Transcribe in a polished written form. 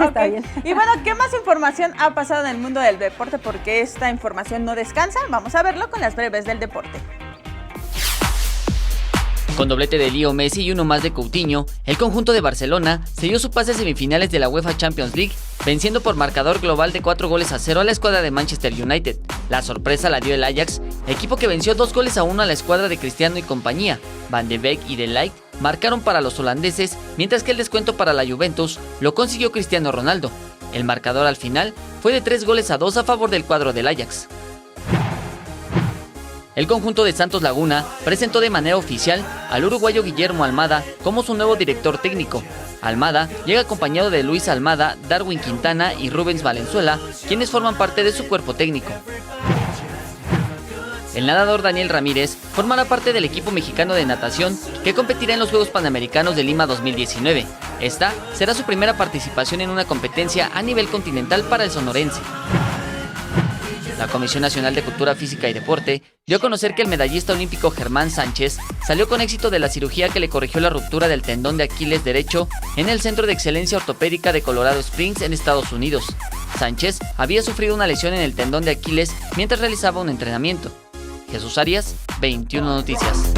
Está bien. Y bueno, ¿qué más información ha pasado en el mundo del deporte? Porque esta información no descansa. Vamos a verlo con las breves del deporte. Con doblete de Leo Messi y uno más de Coutinho, el conjunto de Barcelona selló su pase a semifinales de la UEFA Champions League, venciendo por marcador global de 4-0 a la escuadra de Manchester United. La sorpresa la dio el Ajax, equipo que venció 2-1 a la escuadra de Cristiano y compañía. Van de Beek y De Ligt marcaron para los holandeses, mientras que el descuento para la Juventus lo consiguió Cristiano Ronaldo. El marcador al final fue de 3-2 a favor del cuadro del Ajax. El conjunto de Santos Laguna presentó de manera oficial al uruguayo Guillermo Almada como su nuevo director técnico. Almada llega acompañado de Luis Almada, Darwin Quintana y Rubens Valenzuela, quienes forman parte de su cuerpo técnico. El nadador Daniel Ramírez formará parte del equipo mexicano de natación que competirá en los Juegos Panamericanos de Lima 2019. Esta será su primera participación en una competencia a nivel continental para el sonorense. La Comisión Nacional de Cultura Física y Deporte dio a conocer que el medallista olímpico Germán Sánchez salió con éxito de la cirugía que le corrigió la ruptura del tendón de Aquiles derecho en el Centro de Excelencia Ortopédica de Colorado Springs en Estados Unidos. Sánchez había sufrido una lesión en el tendón de Aquiles mientras realizaba un entrenamiento. Jesús Arias, 21 Noticias.